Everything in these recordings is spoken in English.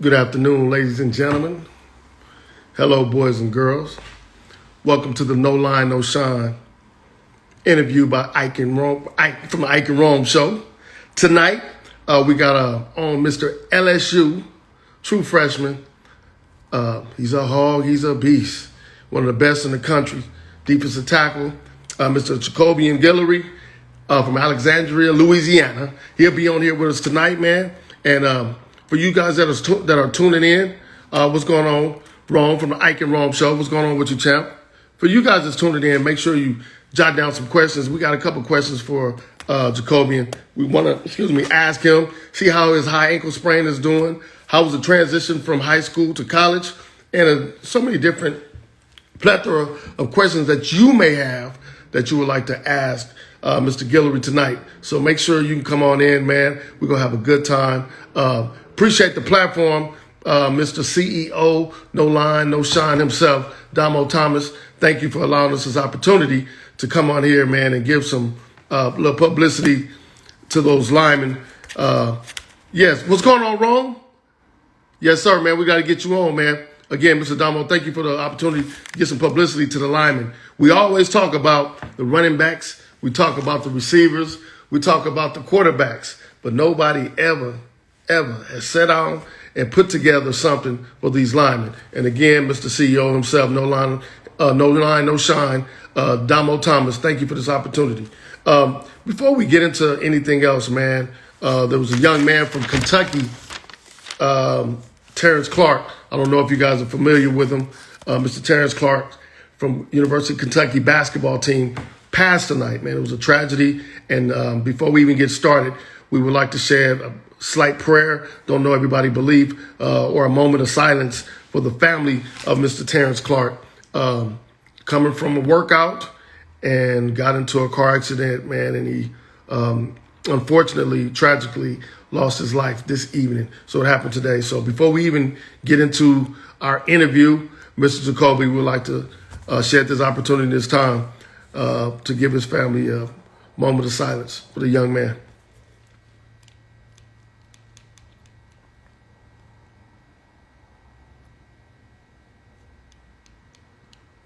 Good afternoon, ladies and gentlemen. Hello, boys and girls. Welcome to the No Line, No Shine interview by Ike Rome from the Ike Rome Show. Tonight, we got on Mr. LSU, true freshman. He's a hog, he's a beast. One of the best in the country. Defensive tackle, Mr. Jacobian Guillory from Alexandria, Louisiana. He'll be on here with us tonight, man. And for you guys that are tuning in, what's going on? Rome from the Ike Rome Show. What's going on with you, champ? For you guys that's tuning in, make sure you jot down some questions. We got a couple questions for Jacobian. We want to, ask him, see how his high ankle sprain is doing. How was the transition from high school to college? And so many different plethora of questions that you may have that you would like to ask Mr. Guillory tonight. So make sure you can come on in, man. We're going to have a good time. Appreciate the platform, Mr. CEO, No Line, No Shine himself, Damo Thomas. Thank you for allowing us this opportunity to come on here, man, and give some little publicity to those linemen. Yes, what's going on, Rome? Yes, sir, man. We got to get you on, man. Again, Mr. Damo, thank you for the opportunity to get some publicity to the linemen. We always talk about the running backs. We talk about the receivers. We talk about the quarterbacks. But nobody ever has sat down and put together something for these linemen. And again, Mr. CEO himself, No Line, No Shine, Damo Thomas, thank you for this opportunity. Before we get into anything else, man, there was a young man from Kentucky, Terrence Clark. I don't know if you guys are familiar with him. Mr. Terrence Clark from University of Kentucky basketball team passed tonight, man. It was a tragedy. And before we even get started, we would like to share a slight prayer, don't know everybody believe, or a moment of silence for the family of Mr. Terrence Clark, coming from a workout and got into a car accident, man, and he unfortunately, tragically lost his life this evening. So it happened today. So before we even get into our interview, Mr. Jacoby would like to shed this opportunity this time to give his family a moment of silence for the young man.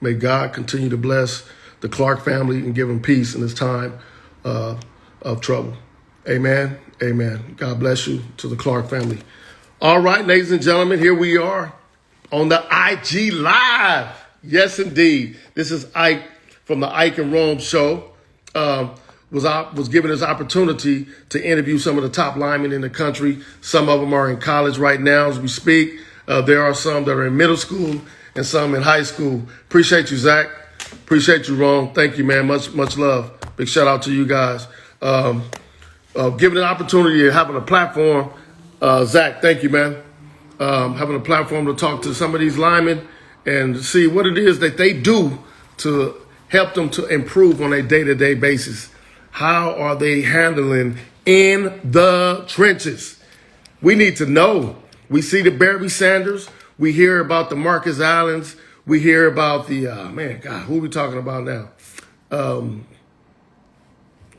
May God continue to bless the Clark family and give him peace in this time of trouble. Amen. Amen. God bless you to the Clark family. All right, ladies and gentlemen, here we are on the IG Live. Yes, indeed. This is Ike from the Ike and Rome Show. Was given this opportunity to interview some of the top linemen in the country. Some of them are in college right now as we speak. There are some that are in middle school and some in high school. Appreciate you, Zach. Appreciate you, Ron. Thank you, man. Much love. Big shout out to you guys. Giving an opportunity and having a platform. Zach, thank you, man. Having a platform to talk to some of these linemen and see what it is that they do to help them to improve on a day-to-day basis. How are they handling in the trenches? We need to know. We see the Barry Sanders. We hear about the Marcus Allens. We hear about the, who are we talking about now?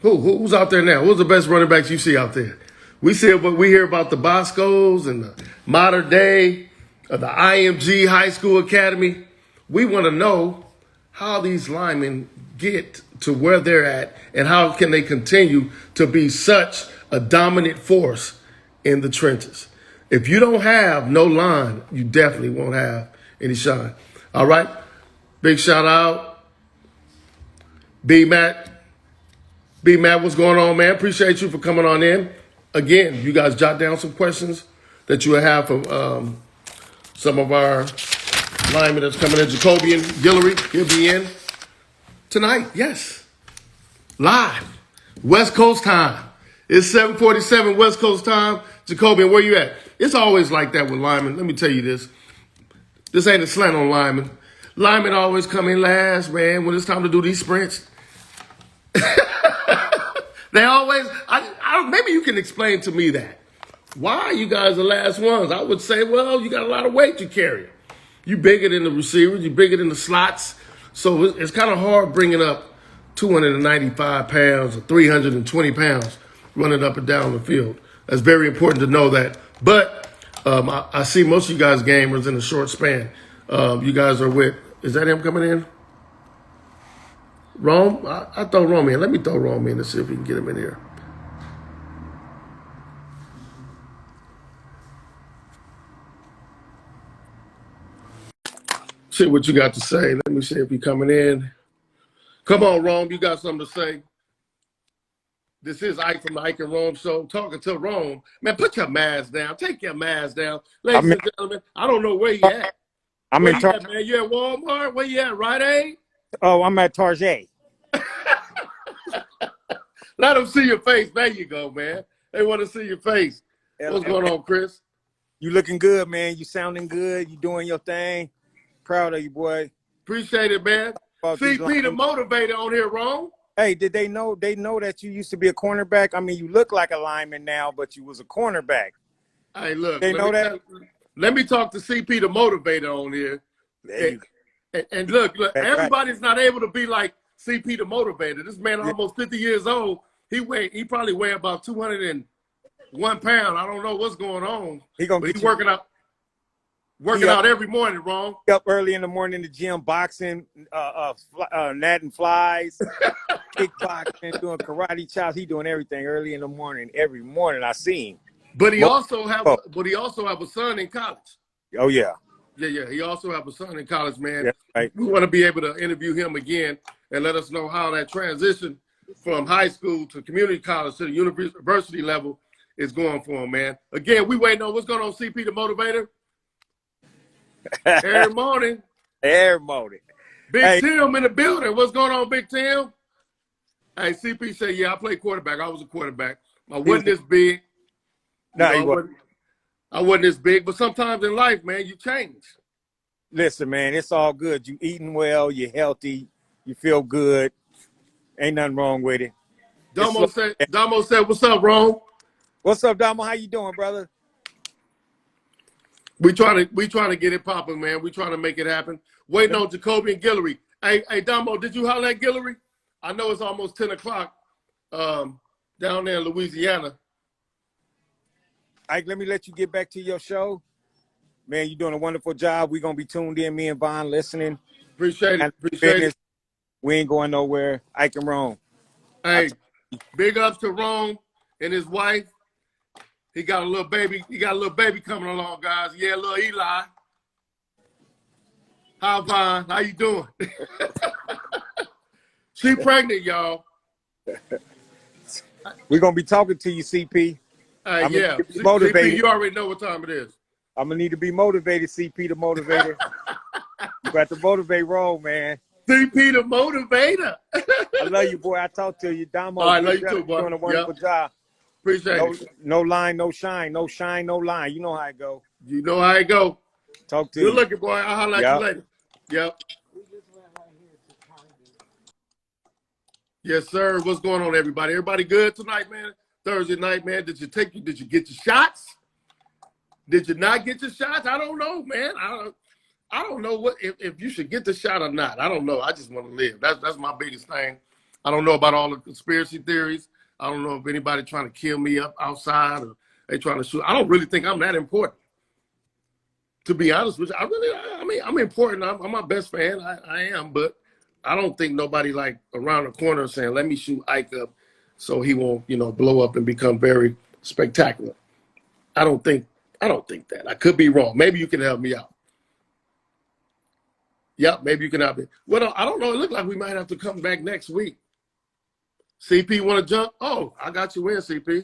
Who's out there now? Who's the best running backs you see out there? We hear about the Boscos and the modern day, the IMG High School Academy. We want to know how these linemen get to where they're at and how can they continue to be such a dominant force in the trenches. If you don't have no line, you definitely won't have any shine. All right? Big shout out. B-Matt. B-Matt, what's going on, man? Appreciate you for coming on in. Again, you guys jot down some questions that you have from some of our linemen that's coming in. Jacobian Guillory, he'll be in tonight. Yes. Live. West Coast time. It's 7:47 West Coast time. Jacobian, where you at? It's always like that with linemen. Let me tell you this. This ain't a slant on linemen. Linemen always come in last, man, when it's time to do these sprints. They always, maybe you can explain to me that. Why you guys the last ones? I would say, well, you got a lot of weight you carry. You bigger than the receivers. You bigger than the slots. So it's kind of hard bringing up 295 pounds or 320 pounds running up and down the field. That's very important to know that. But I see most of you guys gamers in a short span. You guys are with, is that him coming in? Rome? I throw Rome in. Let me throw Rome in and see if we can get him in here. See what you got to say. Let me see if he's coming in. Come on, Rome. You got something to say? This is Ike from the Ike Rome Show, talking to Rome. Man, put your mask down. Take your mask down. Ladies and gentlemen, I don't know where you at. Where you at, man? You at Walmart? Where you at, Rite Aid? Oh, I'm at Target. Let them see your face. There you go, man. They want to see your face. What's going on, Chris? You looking good, man. You sounding good. You doing your thing. Proud of you, boy. Appreciate it, man. CP the Motivator on here, Rome. Hey, did they know that you used to be a cornerback? I mean, you look like a lineman now, but you was a cornerback. Hey, look. They know that? Let me talk to CP the Motivator on here. And look, everybody's not able to be like CP the Motivator. This man almost 50 years old. He probably weigh about 201 pounds. I don't know what's going on. He's working out every morning, Ron. Up early in the morning in the gym, boxing, natting flies, kickboxing, doing karate chops. He doing everything early in the morning. Every morning I see him. But he also have a son in college. Oh yeah. Yeah. He also have a son in college, man. Yeah, right. We want to be able to interview him again and let us know how that transition from high school to community college to the university level is going for him, man. Again, we waiting on what's going on, CP the Motivator. Every morning. Big Tim in the building. What's going on, Big Tim? Hey, CP said, yeah, I played quarterback. I was a quarterback. I wasn't this big. I wasn't this big, but sometimes in life, man, you change. Listen, man, it's all good. You eating well, you're healthy, you feel good. Ain't nothing wrong with it. Damo said, what's up, Ron? What's up, Damo? How you doing, brother? We trying to get it popping, man. We trying to make it happen. Waiting on Jacoby and Guillory. Hey, Damo, did you holler at Guillory? I know it's almost 10 o'clock down there in Louisiana. Ike, let me let you get back to your show. Man, you're doing a wonderful job. We're going to be tuned in, me and Vaughn, listening. Appreciate it. We ain't going nowhere. Ike and Rome. Hey, big ups to Rome and his wife. He got a little baby. He got a little baby coming along, guys. Yeah, little Eli. Hi, Vaughn. How you doing? She pregnant, y'all. We're going to be talking to you, CP. Yeah. CP, you already know what time it is. I'm going to need to be motivated, CP the Motivator. You got to motivate Rome, man. CP the Motivator. I love you, boy. I talk to you. Damo, I love you too, boy. Doing a wonderful job. Appreciate it. No line, no shine. No shine, no line. You know how it go. You know how it go. Talk to you. Good looking, boy. I'll holler at you later. Yep. Yes, sir. What's going on, everybody? Everybody good tonight, man? Thursday night, man. Did you get your shots? Did you not get your shots? I don't know, man. I don't know if you should get the shot or not. I don't know. I just want to live. That's my biggest thing. I don't know about all the conspiracy theories. I don't know if anybody trying to kill me up outside or they trying to shoot. I don't really think I'm that important. To be honest with you, I'm important. I'm my best fan. I am, but I don't think nobody like around the corner saying, let me shoot Ike up so he won't, blow up and become very spectacular. I don't think that. I could be wrong. Maybe you can help me out. Yep, maybe you can help me. Well, I don't know. It looks like we might have to come back next week. CP want to jump? Oh, I got you in, CP.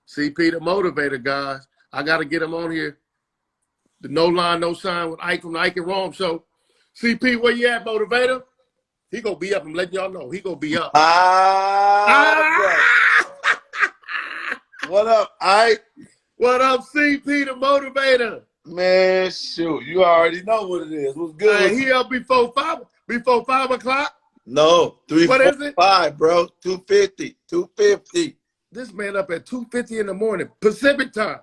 CP the Motivator, guys. I got to get him on here. The No Line, No Shine with Ike from the Ike Rome Show. CP, where you at, Motivator? He going to be up. I'm letting y'all know. He going to be up. What up, Ike? What up, CP the Motivator? Man, shoot. You already know what it is. What's good? He up before 5 o'clock? No, 3, what 4, is it? 5, bro. 250. This man up at 2:50 in the morning, Pacific time.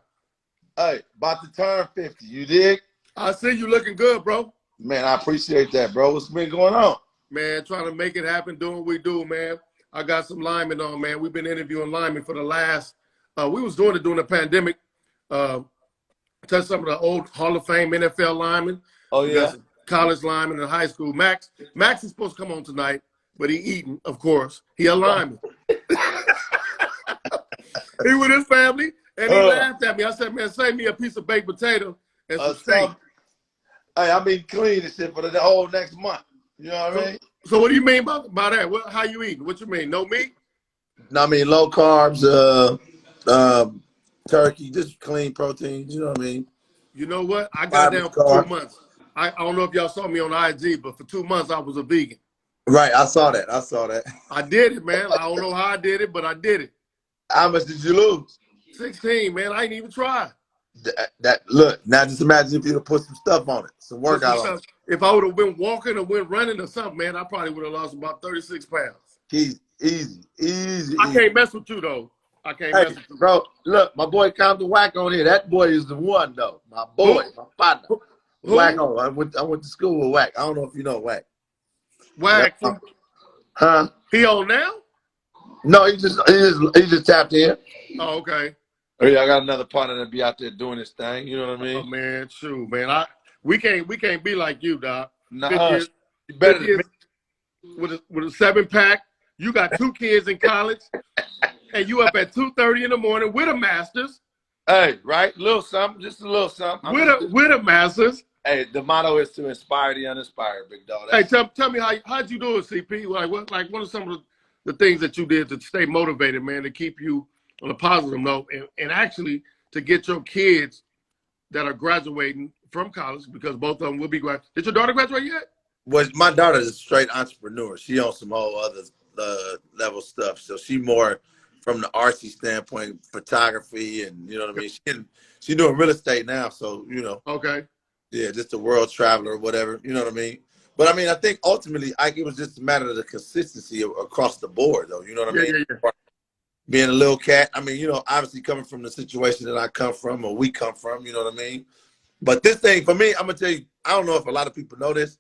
Hey, about to turn 50. You dig? I see you looking good, bro. Man, I appreciate that, bro. What's been going on? Man, trying to make it happen, doing what we do, man. I got some linemen on, man. We've been interviewing linemen for the last, we was doing it during the pandemic. touch some of the old Hall of Fame NFL linemen. Oh We got yeah. some college linemen in high school. Max is supposed to come on tonight, but he eating, of course. He a lineman. He with his family, and he Uh, laughed at me. I said, man, save me a piece of baked potato and some steak. some, hey, I been clean and shit for the whole next month. You know what I mean? So what do you mean by that? How you eating? What you mean? No meat? No, I mean low carbs, turkey, just clean proteins. You know what I mean? You know what? I got Fiber down for 2 carbs. months. I don't know if y'all saw me on IG, but for 2 months I was a vegan. Right, I saw that. I saw that. I did it, man. I don't know how I did it, but I did it. How much did you lose? 16, man. I ain't even tried. That look now. Just imagine if you'd put some stuff on it, some Put some workout on stuff. If I would have been walking or went running or something, man, I probably would have lost about 36 pounds. it. Easy. I can't mess with you, though. I can't Hey, mess with you. bro, look, my boy Compton Whack on here. That boy is the one, though. My boy, my partner. Who? Whack on. I went to school with Whack. I don't know if you know Whack. Wag Yeah. from Huh? he on now? No, he just tapped in. Oh, okay. Oh yeah, I got another partner that be out there doing this thing. You know what I mean? Oh man, shoot, man. We can't be like you, Doc. Nah, you 50 better than me. years with a 7-pack. You got 2 kids in college, and you up at 2:30 in the morning with a master's. Hey, right? Little something, just a little something. With a master's. Hey, the motto is to inspire the uninspired, big dog. Hey, tell me how'd you do it, CP? What are some of the things that you did to stay motivated, man, to keep you on a positive note, and actually to get your kids that are graduating from college, because both of them will be graduating. Did your daughter graduate yet? Well, my daughter is a straight entrepreneur. She on some whole other level stuff. So she more from the artsy standpoint, photography, and you know what I mean. She doing real estate now, so you know. Okay. Yeah, just a world traveler or whatever. You know what I mean. But I mean, I think ultimately, it was just a matter of the consistency across the board, though. You know what I mean. Yeah. Being a little cat, I mean, you know, obviously coming from the situation that I come from or we come from, you know what I mean. But this thing for me, I'm gonna tell you, I don't know if a lot of people know this,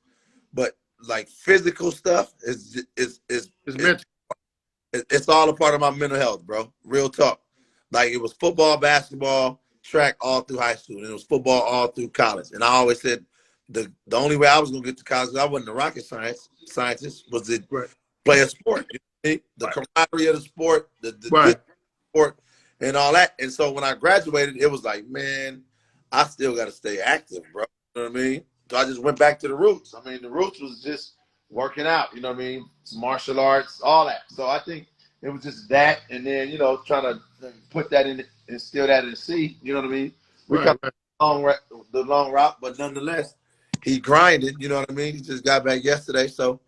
but like physical stuff is mental. it's all a part of my mental health, bro. Real talk. Like it was football, basketball, track all through high school, and it was football all through college. And I always said the only way I was gonna get to college, I wasn't a rocket scientist, was to play a sport. You know what I mean? The camaraderie of the sport, the sport, and all that. And so when I graduated, it was like, man, I still got to stay active, bro. You know what I mean? So I just went back to the roots. I mean, the roots was just working out. You know what I mean? Martial arts, all that. So I think it was just that, and then you know, trying to put that in, instill that in the seed. You know what I mean? We come the long route, but nonetheless, he grinded. You know what I mean? He just got back yesterday, so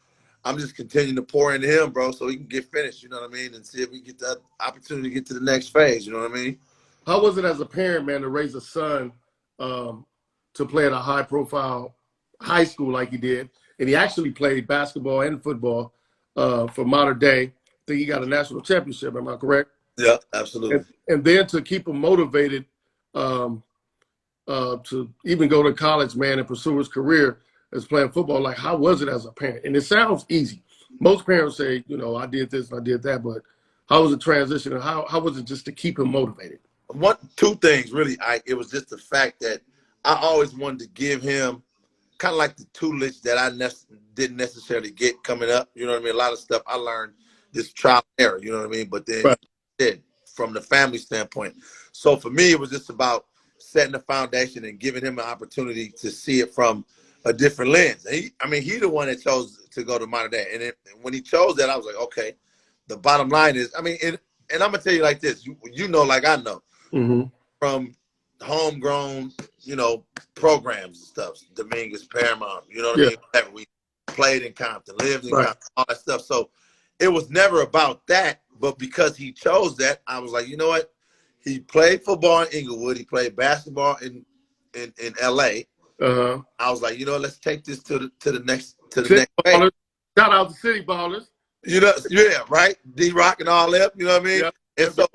I'm just continuing to pour into him, bro, so he can get finished. You know what I mean? And see if we get the opportunity to get to the next phase. You know what I mean? How was it as a parent, man, to raise a son to play at a high-profile high school like he did? And he actually played basketball and football for Modern Day. I think he got a national championship. Am I correct? Yeah, absolutely. And then to keep him motivated to even go to college, man, and pursue his career as playing football. Like, how was it as a parent? And it sounds easy. Most parents say, you know, I did this and I did that, but how was the transition, and how was it just to keep him motivated? Two things really. It was just the fact that I always wanted to give him kind of like the tutelage that I didn't necessarily get coming up. You know what I mean? A lot of stuff I learned this trial and error. You know what I mean? But then from the family standpoint. So for me, it was just about setting the foundation and giving him an opportunity to see it from a different lens. He the one that chose to go to Modern Day. And when he chose that, I was like, okay, the bottom line is, and I'm going to tell you like this, you know, like I know, from homegrown, you know, programs and stuff, Dominguez, Paramount, you know what I mean? Whatever. We played in Compton, lived in Compton, all that stuff. So it was never about that, but because he chose that, I was like, you know what? He played football in Inglewood. He played basketball in L.A. I was like, you know, let's take this to the next phase. Shout out to City Ballers. You know, yeah, right. D-Rock and all that. You know what I mean? Yep. And so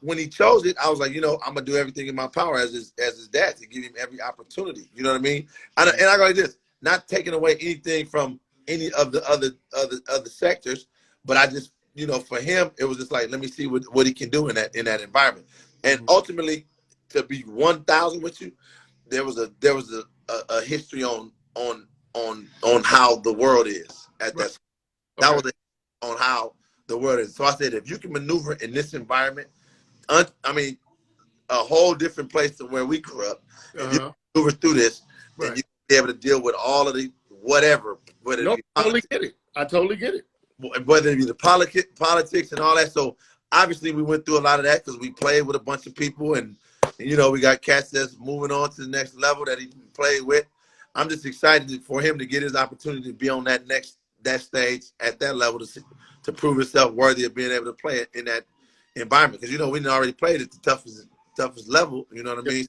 when he chose it, I was like, you know, I'm gonna do everything in my power as his dad to give him every opportunity. You know what I mean? And I go like this, not taking away anything from any of the other sectors, but I just, you know, for him, it was just like, let me see what he can do in that environment. And ultimately, to be 1,000 with you, there was a history on how the world is at that. That Okay. was it, on how the world is. So I said, if you can maneuver in this environment, I mean, a whole different place than where we grew up. If you maneuver through this, then Right. you be able to deal with all of the whatever, whether it No, be I totally politics, get it. I totally get it. whether it be the politics and all that. So obviously we went through a lot of that because we played with a bunch of people, and you know, we got cats that's moving on to the next level that he played with. I'm just excited for him to get his opportunity to be on that stage at that level to prove himself worthy of being able to play it in that environment. Because you know, we done already played at the toughest level. You know what I mean?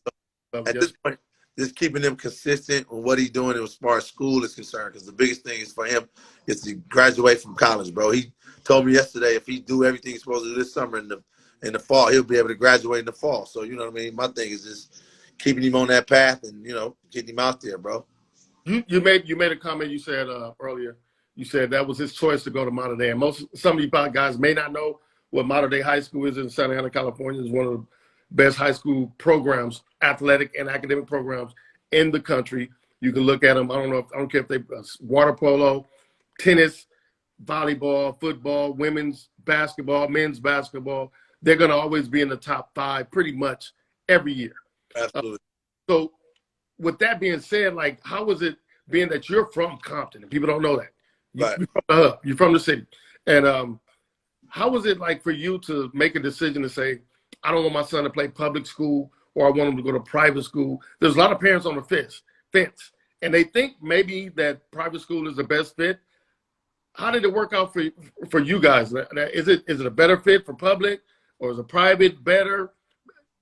So at this point, just keeping him consistent with what he's doing as far as school is concerned. Because the biggest thing is for him is to graduate from college, bro. He told me yesterday if he do everything he's supposed to do this summer in the fall, he'll be able to graduate in the fall. So you know what I mean? My thing is just keeping him on that path and, you know, getting him out there, bro. You made a comment. You said earlier. You said that was his choice to go to Mater Dei. And some of you guys may not know what Mater Dei High School is in Santa Ana, California. It's one of the best high school programs, athletic and academic programs in the country. You can look at them. I don't care if they water polo, tennis, volleyball, football, women's basketball, men's basketball. They're going to always be in the top 5 pretty much every year. Absolutely. So with that being said, like, how was it being that you're from Compton and people don't know that? Right. You're from the hub, you're from the city. And how was it like for you to make a decision to say, I don't want my son to play public school or I want him to go to private school? There's a lot of parents on the fence, and they think maybe that private school is the best fit. How did it work out for you guys? Is it a better fit for public, or is a private better?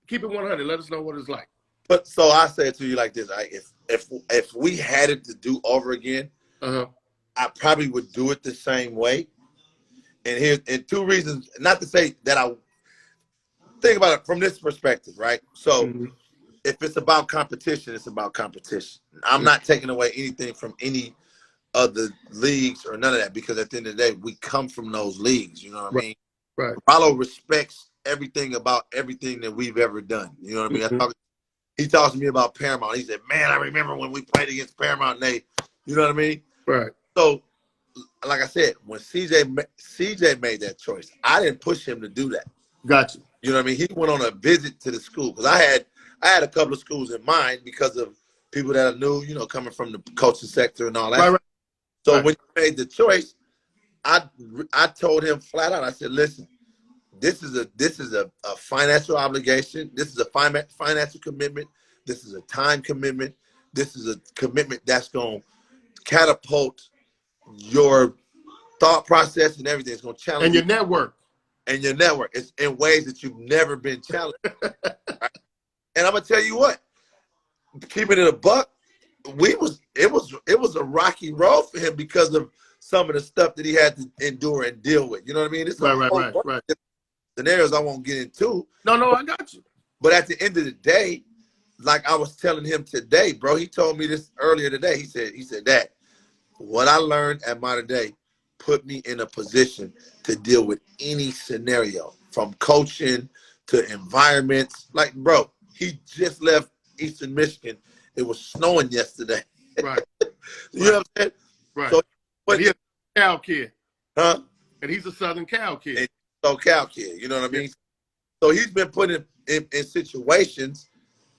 Keep it 100. Let us know what it's like. But so I say it to you like this: if we had it to do over again, I probably would do it the same way. And 2 reasons. Not to say that I think about it from this perspective, right? So if it's about competition, it's about competition. I'm not taking away anything from any of the leagues or none of that, because at the end of the day, we come from those leagues. You know what I mean? Right. Rollo respects everything about everything that we've ever done. You know what I mean? He talks to me about Paramount. He said, man, I remember when we played against Paramount, and you know what I mean? Right. So, like I said, when CJ made that choice, I didn't push him to do that. Gotcha. You know what I mean? He went on a visit to the school, because I had a couple of schools in mind because of people that I knew, you know, coming from the coaching sector and all that. Right. So when he made the choice, I told him flat out, I said, listen, this is a financial obligation. This is a financial commitment. This is a time commitment. This is a commitment that's going to catapult your thought process and everything. It's going to challenge and your network. And your network. It's in ways that you've never been challenged. Right? And I'm going to tell you what, keeping it a buck, it was a rocky road for him because of some of the stuff that he had to endure and deal with. You know what I mean? It's Right. Scenarios I won't get into. No, I got you. But at the end of the day, like I was telling him today, bro, he told me this earlier today. He said that what I learned at Mater Dei put me in a position to deal with any scenario, from coaching to environments. Like, bro, he just left Eastern Michigan. It was snowing yesterday. Right. You know what I'm saying? Right. So, but he's a Cal kid. Huh? And he's a Southern Cal kid. And so Cal kid, you know what I mean? So he's been put in situations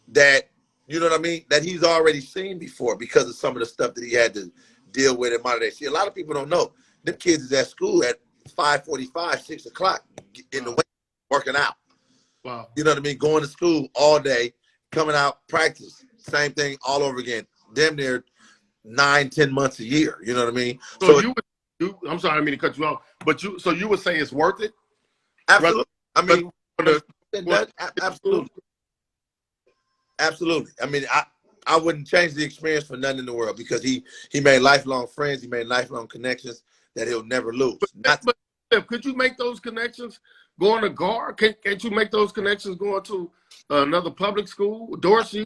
that, you know what I mean, that he's already seen before because of some of the stuff that he had to deal with at Mater Dei. See, a lot of people don't know. Them kids is at school at 5:45, 6 o'clock in the way, working out. Wow. You know what I mean? Going to school all day, coming out, practice. Same thing all over again. Damn near 9-10 months a year. You know what I mean? So I'm sorry, I didn't mean to cut you off, but you would say it's worth it? Absolutely. I mean, absolutely. Absolutely. I mean, I wouldn't change the experience for nothing in the world, because he made lifelong friends. He made lifelong connections that he'll never lose. But could you make those connections going to Gar? Can't you make those connections going to another public school? Dorsey,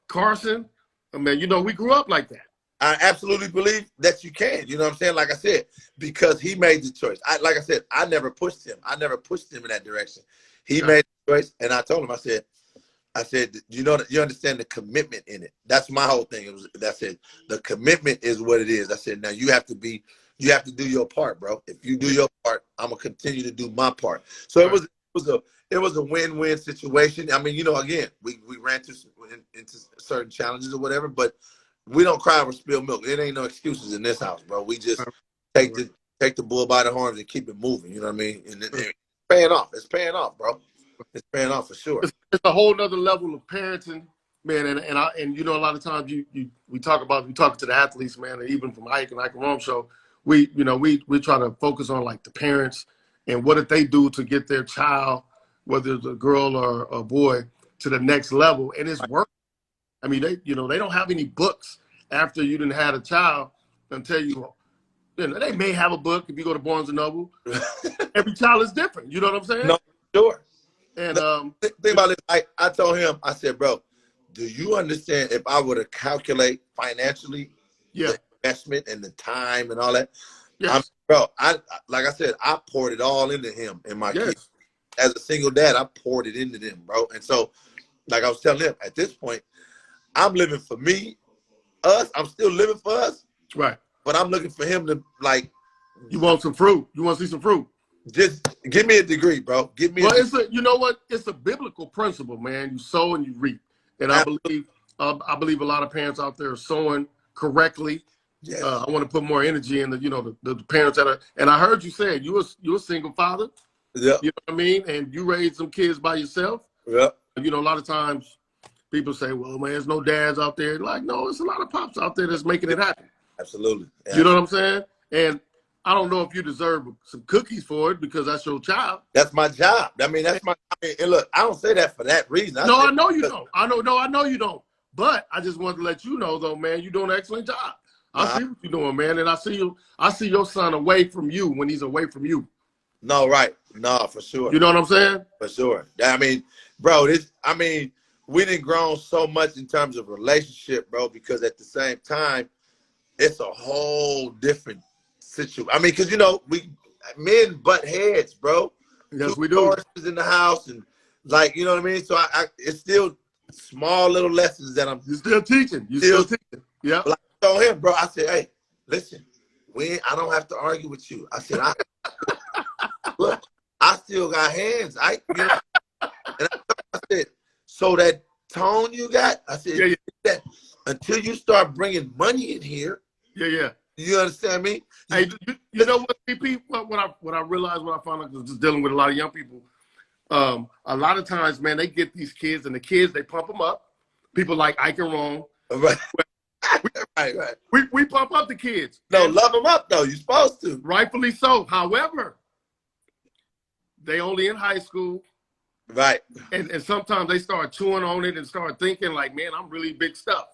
Carson? I mean, you know, we grew up like that. I absolutely believe that you can. You know what I'm saying? Like I said, because he made the choice. Like I said, I never pushed him. I never pushed him in that direction. He made the choice, and I told him, I said, I said, you know, you understand the commitment in it. That's my whole thing. That's it. The commitment is what it is. I said, now you have to do your part, bro. If you do your part, I'm gonna continue to do my part. So it was a win-win situation. I mean, you know, again, we ran into certain challenges or whatever, but we don't cry over spilled milk. There ain't no excuses in this house, bro. We just take the bull by the horns and keep it moving. You know what I mean? And it's paying off. It's paying off, bro. It's paying off for sure. It's a whole nother level of parenting, man. And you know, a lot of times we talk to the athletes, man, and even from Ike Rome Show, we try to focus on like the parents and what did they do to get their child, whether it's a girl or a boy, to the next level, and it's work. I mean, they don't have any books after you didn't had a child until you know, they may have a book if you go to Barnes and Noble. Every child is different. You know what I'm saying? No, sure. And think about this. I told him, I said, bro, do you understand if I were to calculate financially the investment and the time and all that? Yes. Like I said, I poured it all into him and my kids. As a single dad, I poured it into them, bro. And so, like I was telling him, at this point, I'm living for me, us. I'm still living for us. Right. But I'm looking for him to, like. You want some fruit. You want to see some fruit. Just give me a degree, bro. Give me. You know what? It's a biblical principle, man. You sow and you reap, and I believe a lot of parents out there are sowing correctly. Yes. I want to put more energy in the parents that are. And I heard you say you're a single father. Yeah. You know what I mean? And you raised some kids by yourself. Yeah. You know, a lot of times people say, "Well, man, there's no dads out there." Like, no, it's a lot of pops out there that's making it happen. Absolutely. Yeah. You know what I'm saying? And I don't know if you deserve some cookies for it because that's your child. That's my job. I mean, and look, I don't say that for that reason. I know you don't. I know you don't. But I just wanted to let you know, though, man, you're doing an excellent job. I see what you're doing, man, and I see your son away from you when he's away from you. No, right. No, for sure. You know what I'm saying? For sure. I mean, bro, we done grown so much in terms of relationship, bro, because at the same time, it's a whole different situation. I mean, because, you know, men butt heads, bro. Yes, we do. Horses in the house and, like, you know what I mean? So it's still small little lessons that You're still teaching. Yeah. Like I told him, bro, I said, hey, listen, I don't have to argue with you. I said, look, I still got hands. And I said, so that tone you got, I said, that until you start bringing money in here. Yeah. You understand me? Hey, you know what, CP? What I realized, what I found out, just dealing with a lot of young people, a lot of times, man, they get these kids, and the kids, they pump them up. People like Ike Rome. Right. Right. We pump up the kids. No, love them up, though. You're supposed to. Rightfully so. However, they only in high school. Right. And sometimes they start chewing on it and start thinking like, man, I'm really big stuff.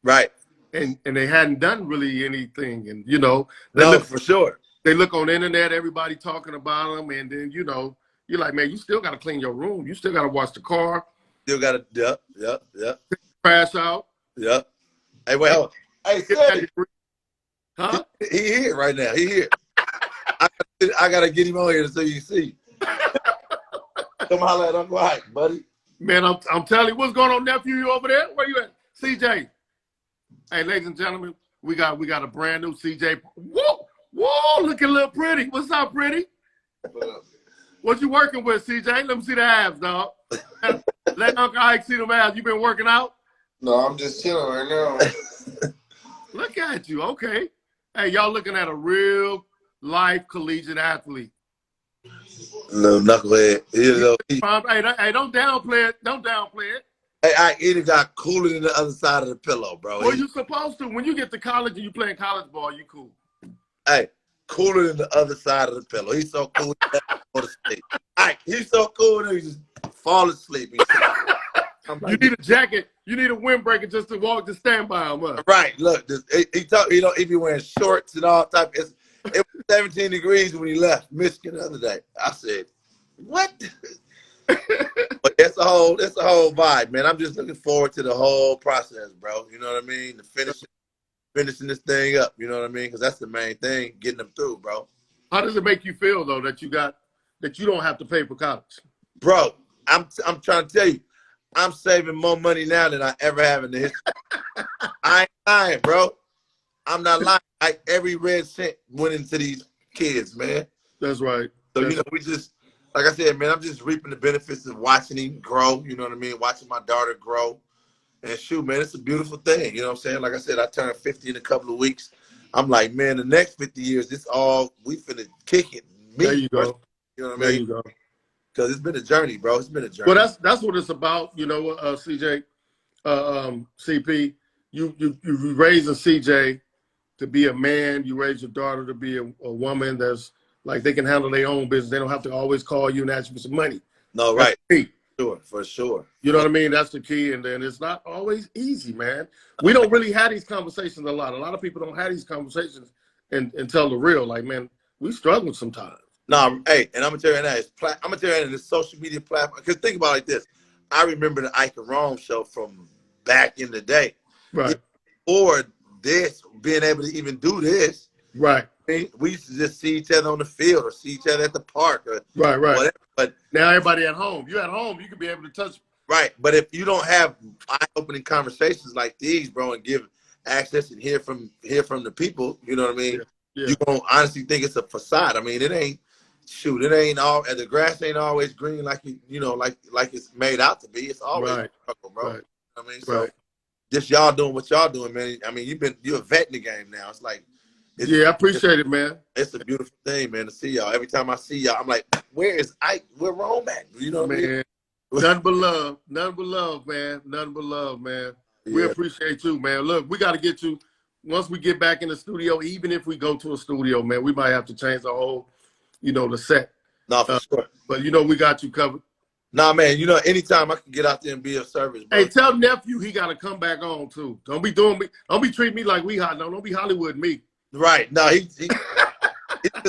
Right. And they hadn't done really anything. And, you know. For sure. They look on the internet, everybody talking about them. And then, you know, you're like, man, you still got to clean your room. You still got to wash the car. Still got to, yep. Crash out. Yep. Hey, wait, hold on. Hey, Sandy. Huh? He here right now. He here. I got to get him on here so you can see. Come holler at Uncle Ike, buddy. Man, I'm telling you, what's going on, nephew? You over there? Where you at? CJ. Hey, ladies and gentlemen, we got a brand new CJ. Whoa, looking a little pretty. What's up, pretty? What you working with, CJ? Let me see the abs, dog. Let Uncle Ike see them abs. You been working out? No, I'm just chilling right now. Look at you. Okay. Hey, y'all looking at a real life collegiate athlete. Little knucklehead. Hey, don't downplay it. Don't downplay it. Hey, I even got cooler than the other side of the pillow, bro. Well, you supposed to. When you get to college and you playing college ball, you cool. Hey, cooler than the other side of the pillow. He's so cool. He's so cool that he just fall asleep. Like, you need a jacket. You need a windbreaker just to stand by him. Huh? Right. Look, he be wearing shorts and all type. It was 17 degrees when he left Michigan the other day. I said, what? But it's a whole vibe, man. I'm just looking forward to the whole process, bro. You know what I mean? Finishing this thing up. You know what I mean? Because that's the main thing, getting them through, bro. How does it make you feel though that you don't have to pay for college? Bro, I'm trying to tell you, I'm saving more money now than I ever have in the history. I ain't lying, bro. I'm not lying. Like every red cent went into these kids, man. That's right. So, That's we just, like I said, man, I'm just reaping the benefits of watching him grow, you know what I mean? Watching my daughter grow. And shoot, man, it's a beautiful thing. You know what I'm saying? Like I said, I turned 50 in a couple of weeks. I'm like, man, the next 50 years, we finna kick it. There Me, you personally, go. you know what I There mean? you go. Because it's been a journey, bro. It's been a journey. Well, that's what it's about, CJ, CP. You raising CJ to be a man. You raise your daughter to be a woman that's like they can handle their own business. They don't have to always call you and ask you for some money. No, That's right. the key. Sure, for sure. You know what I mean? That's the key. And then it's not always easy, man. We don't really have these conversations a lot. A lot of people don't have these conversations and tell the real. Like, man, we struggle sometimes. No, hey, and I'm gonna tell you that I'm gonna tell you that in the social media platform. Because think about it like this. I remember the Ike Rome Show from back in the day. Right. Before this, being able to even do this, Right. we used to just see each other on the field or see each other at the park or Right. whatever. But now everybody at home. You at home, you can be able to touch. right. But if you don't have eye-opening conversations like these, bro, and give access and hear from the people, you know what I mean? Yeah. You gonna honestly think it's a facade. I mean, it ain't. Shoot, it ain't all, and the grass ain't always green like like it's made out to be. It's always Right. struggle, bro. Right. I mean, so Right. just y'all doing what y'all doing, man. I mean, you're a vet in the game now. It's like, I appreciate it, man. It's a beautiful thing, man, to see y'all. Every time I see y'all, I'm like, where is Ike? Where Rome at? You know what I mean? Nothing but love. Nothing but love, man. Nothing but love, man. Yeah. We appreciate you, man. Look, we got to get you, once we get back in the studio, even if we go to a studio, man, we might have to change the whole, the set. No, for sure. But, we got you covered. Nah, man, anytime I can get out there and be of service, bro. Hey, tell nephew he got to come back on, too. Don't be treating me like we hot. No, don't be Hollywood me. Right. No, he this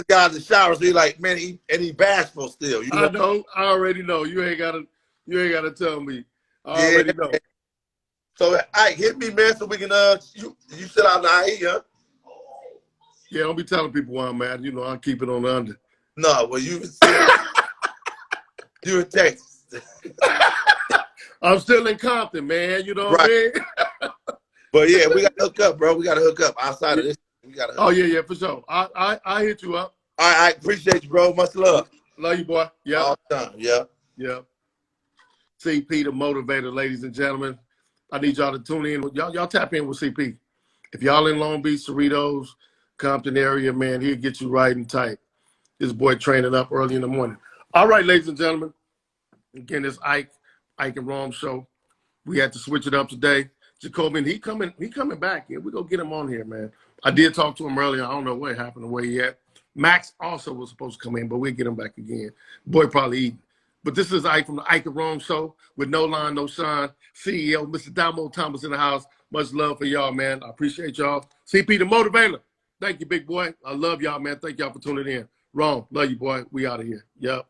guy's in the shower, so he like, man, he bashful still. You know? I know. I already know. You ain't gotta tell me. I already know. So, Ike, hit me, man, so we can you sit out in the IE, huh? Yeah, don't be telling people where I'm at. I'll keep it on the under. No, well, you in Texas. I'm still in Compton, man. You know what I mean? But yeah, we got to hook up, bro. We got to hook up outside of this. We got to. Oh yeah, for sure. I hit you up. All right, I appreciate you, bro. Much love. Love you, boy. Yeah. All the time. Yeah. Yeah. CP, the Motivator, ladies and gentlemen. I need y'all to tune in. Y'all tap in with CP. If y'all in Long Beach, Cerritos, Compton area, man, he'll get you right and tight. This boy training up early in the morning. All right, ladies and gentlemen. Again, this Ike Rome Show. We had to switch it up today. Jacobian, he coming back here. We go get him on here, man. I did talk to him earlier. I don't know what happened, where he at. Max also was supposed to come in, but we'll get him back again. Boy probably eating. But this is Ike from the Ike Rome Show with No Line, No Shine. CEO, Mr. Damo Thomas in the house. Much love for y'all, man. I appreciate y'all. CP the Motivator. Thank you, big boy. I love y'all, man. Thank y'all for tuning in. Rome, love you, boy. We out of here. Yep.